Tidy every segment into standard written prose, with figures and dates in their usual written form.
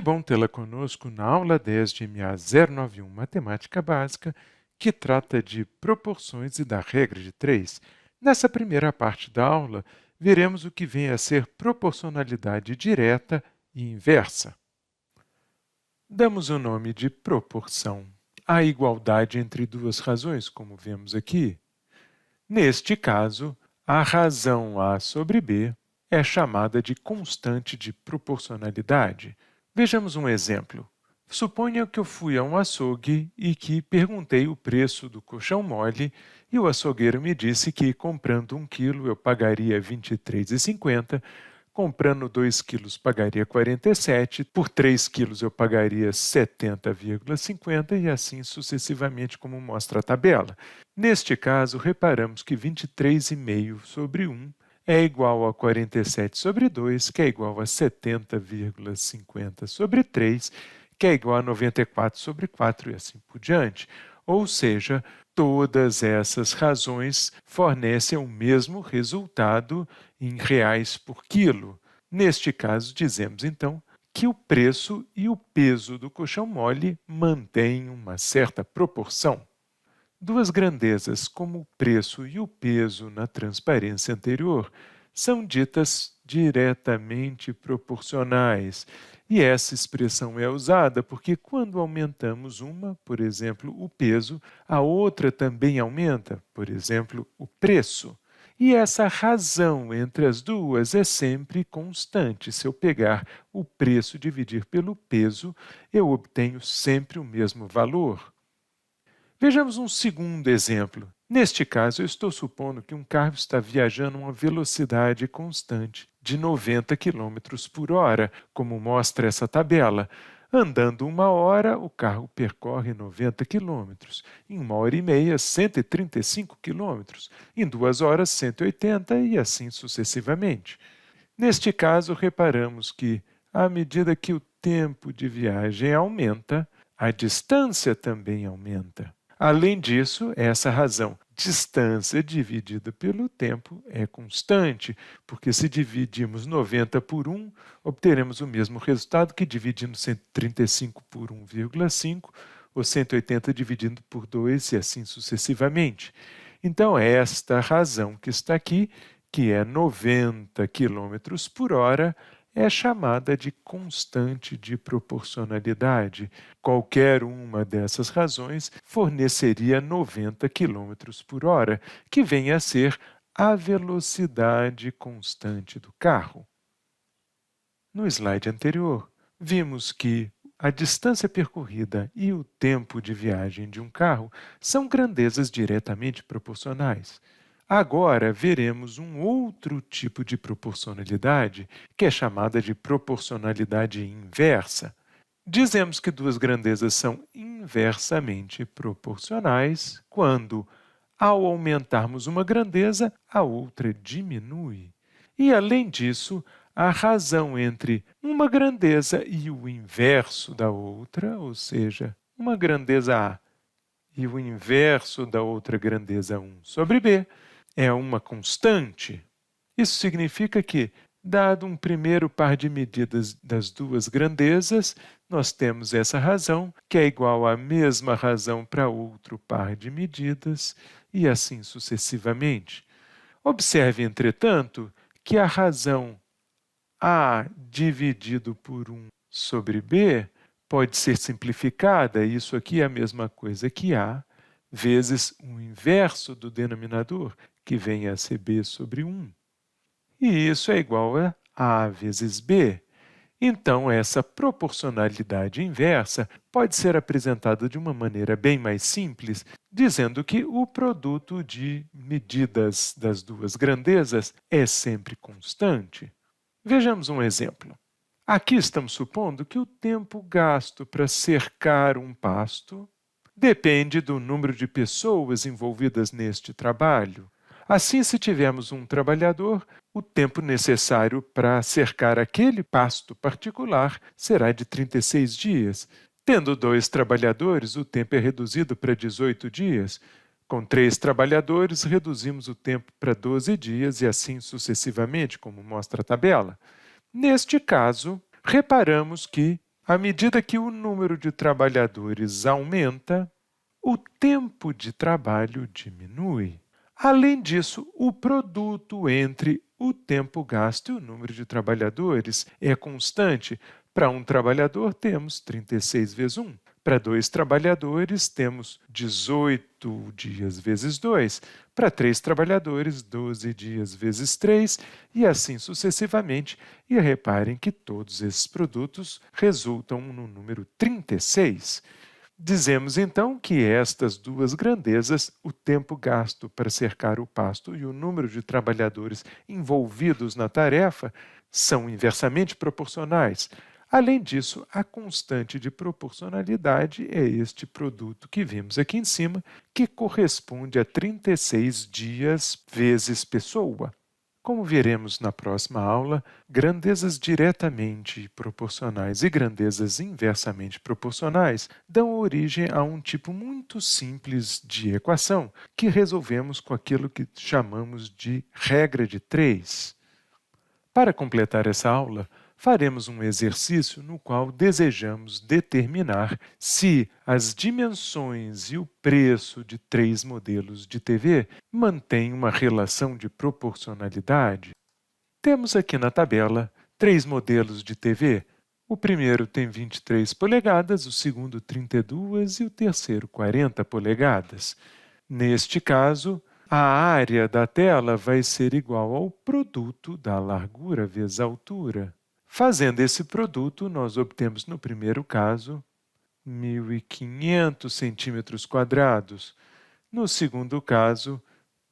bom tê-la conosco na aula 10 de MA 091 Matemática Básica, que trata de proporções e da regra de 3. Nessa primeira parte da aula, veremos o que vem a ser proporcionalidade direta e inversa. Damos o nome de proporção à igualdade entre duas razões, como vemos aqui. Neste caso, a razão A sobre B é chamada de constante de proporcionalidade. Vejamos um exemplo. Suponha que eu fui a um açougue e que perguntei o preço do colchão mole e o açougueiro me disse que comprando 1 quilo eu pagaria R$ 23,50, comprando 2 quilos pagaria 47, por 3 quilos eu pagaria 70,50 e assim sucessivamente, como mostra a tabela. Neste caso, reparamos que 23,5 sobre 1 é igual a 47 sobre 2, que é igual a 70,50 sobre 3, que é igual a 94 sobre 4 e assim por diante. Ou seja, todas essas razões fornecem o mesmo resultado em reais por quilo. Neste caso, dizemos então que o preço e o peso do colchão mole mantêm uma certa proporção. Duas grandezas, como o preço e o peso na transparência anterior, são ditas diretamente proporcionais. E essa expressão é usada porque quando aumentamos uma, por exemplo, o peso, a outra também aumenta, por exemplo, o preço. E essa razão entre as duas é sempre constante. Se eu pegar o preço e dividir pelo peso, eu obtenho sempre o mesmo valor. Vejamos um segundo exemplo. Neste caso, eu estou supondo que um carro está viajando a uma velocidade constante de 90 km por hora, como mostra essa tabela. Andando 1 hora, o carro percorre 90 km. Em 1 hora e meia, 135 km. Em 2 horas, 180 e assim sucessivamente. Neste caso, reparamos que, à medida que o tempo de viagem aumenta, a distância também aumenta. Além disso, essa razão, distância dividida pelo tempo, é constante, porque se dividirmos 90 por 1, obteremos o mesmo resultado que dividindo 135 por 1,5, ou 180 dividido por 2 e assim sucessivamente. Então, esta razão que está aqui, que é 90 km por hora, é chamada de constante de proporcionalidade. Qualquer uma dessas razões forneceria 90 km por hora, que vem a ser a velocidade constante do carro. No slide anterior, vimos que a distância percorrida e o tempo de viagem de um carro são grandezas diretamente proporcionais. Agora, veremos um outro tipo de proporcionalidade, que é chamada de proporcionalidade inversa. Dizemos que duas grandezas são inversamente proporcionais quando, ao aumentarmos uma grandeza, a outra diminui. E, além disso, a razão entre uma grandeza e o inverso da outra, ou seja, uma grandeza A e o inverso da outra grandeza 1 sobre B, é uma constante. Isso significa que, dado um primeiro par de medidas das duas grandezas, nós temos essa razão, que é igual à mesma razão para outro par de medidas, e assim sucessivamente. Observe, entretanto, que a razão A dividido por 1 sobre B pode ser simplificada, isso aqui é a mesma coisa que A, vezes o inverso do denominador, que vem a ser B sobre 1. E isso é igual a A vezes B. Então, essa proporcionalidade inversa pode ser apresentada de uma maneira bem mais simples, dizendo que o produto de medidas das duas grandezas é sempre constante. Vejamos um exemplo. Aqui estamos supondo que o tempo gasto para cercar um pasto depende do número de pessoas envolvidas neste trabalho. Assim, se tivermos um trabalhador, o tempo necessário para cercar aquele pasto particular será de 36 dias. Tendo 2 trabalhadores, o tempo é reduzido para 18 dias. Com 3 trabalhadores, reduzimos o tempo para 12 dias e assim sucessivamente, como mostra a tabela. Neste caso, reparamos que À medida que o número de trabalhadores aumenta, o tempo de trabalho diminui. Além disso, o produto entre o tempo gasto e o número de trabalhadores é constante. Para um trabalhador, temos 36 vezes 1. Para 2 trabalhadores, temos 18 dias vezes 2. Para 3 trabalhadores, 12 dias vezes 3, e assim sucessivamente. E reparem que todos esses produtos resultam no número 36. Dizemos então que estas duas grandezas, o tempo gasto para cercar o pasto e o número de trabalhadores envolvidos na tarefa, são inversamente proporcionais. Além disso, a constante de proporcionalidade é este produto que vimos aqui em cima, que corresponde a 36 dias vezes pessoa. Como veremos na próxima aula, grandezas diretamente proporcionais e grandezas inversamente proporcionais dão origem a um tipo muito simples de equação, que resolvemos com aquilo que chamamos de regra de 3. Para completar essa aula, faremos um exercício no qual desejamos determinar se as dimensões e o preço de 3 modelos de TV mantêm uma relação de proporcionalidade. Temos aqui na tabela 3 modelos de TV. O primeiro tem 23 polegadas, o segundo 32 e o terceiro 40 polegadas. Neste caso, a área da tela vai ser igual ao produto da largura vezes a altura. Fazendo esse produto, nós obtemos no primeiro caso 1.500 centímetros quadrados. No segundo caso,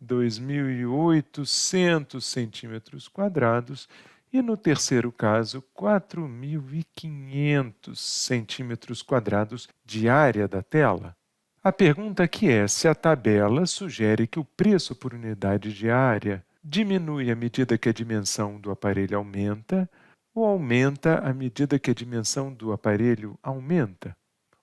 2.800 centímetros quadrados. E no terceiro caso, 4.500 centímetros quadrados de área da tela. A pergunta aqui é se a tabela sugere que o preço por unidade de área diminui à medida que a dimensão do aparelho aumenta ou aumenta à medida que a dimensão do aparelho aumenta?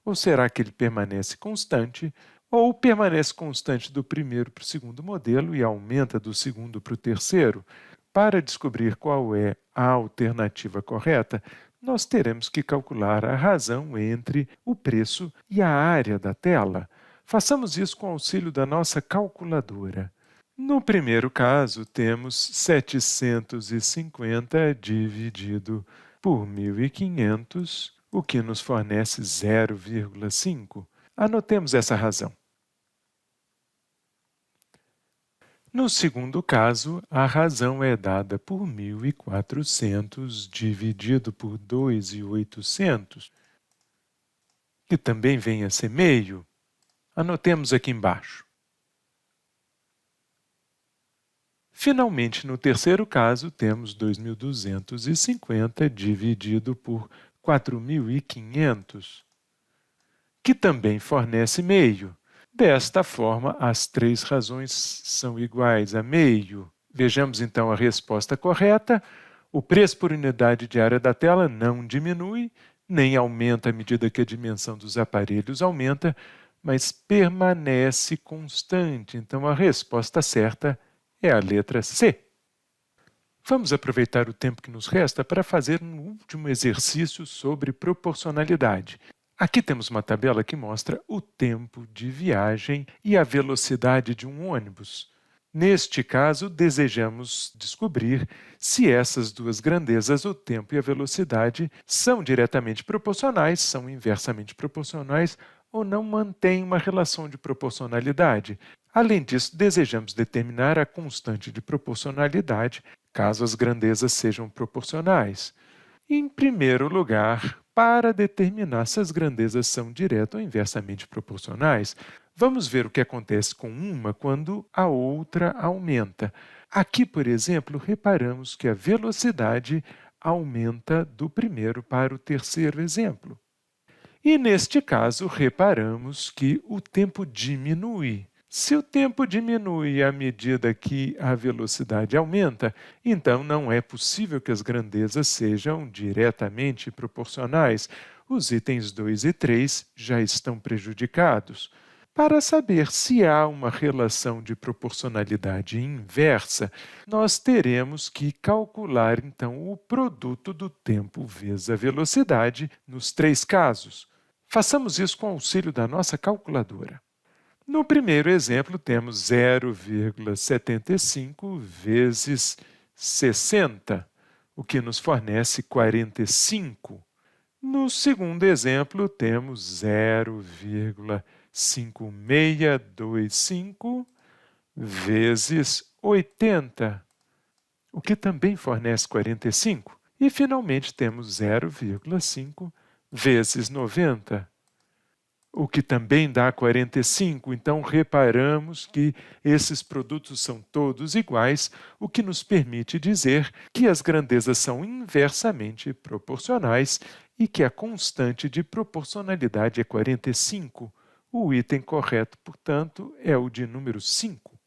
Ou será que ele permanece constante ou permanece constante do primeiro para o segundo modelo e aumenta do segundo para o terceiro? Para descobrir qual é a alternativa correta, nós teremos que calcular a razão entre o preço e a área da tela. Façamos isso com o auxílio da nossa calculadora. No primeiro caso, temos 750 dividido por 1.500, o que nos fornece 0,5. Anotemos essa razão. No segundo caso, a razão é dada por 1.400 dividido por 2.800, que também vem a ser meio. Anotemos aqui embaixo. Finalmente, no terceiro caso, temos 2.250 dividido por 4.500, que também fornece meio. Desta forma, as 3 razões são iguais a meio. Vejamos então a resposta correta. O preço por unidade de área da tela não diminui, nem aumenta à medida que a dimensão dos aparelhos aumenta, mas permanece constante. Então, a resposta certa é a letra C. Vamos aproveitar o tempo que nos resta para fazer um último exercício sobre proporcionalidade. Aqui temos uma tabela que mostra o tempo de viagem e a velocidade de um ônibus. Neste caso, desejamos descobrir se essas duas grandezas, o tempo e a velocidade, são diretamente proporcionais, são inversamente proporcionais ou não mantêm uma relação de proporcionalidade. Além disso, desejamos determinar a constante de proporcionalidade, caso as grandezas sejam proporcionais. Em primeiro lugar, para determinar se as grandezas são direta ou inversamente proporcionais, vamos ver o que acontece com uma quando a outra aumenta. Aqui, por exemplo, reparamos que a velocidade aumenta do primeiro para o terceiro exemplo. E, neste caso, reparamos que o tempo diminui. Se o tempo diminui à medida que a velocidade aumenta, então não é possível que as grandezas sejam diretamente proporcionais. Os itens 2 e 3 já estão prejudicados. Para saber se há uma relação de proporcionalidade inversa, nós teremos que calcular, então, o produto do tempo vezes a velocidade nos três casos. Façamos isso com o auxílio da nossa calculadora. No primeiro exemplo, temos 0,75 vezes 60, o que nos fornece 45. No segundo exemplo, temos 0,5625 vezes 80, o que também fornece 45. E, finalmente, temos 0,5 vezes 90, o que também dá 45. Então, reparamos que esses produtos são todos iguais, o que nos permite dizer que as grandezas são inversamente proporcionais e que a constante de proporcionalidade é 45. O item correto, portanto, é o de número 5.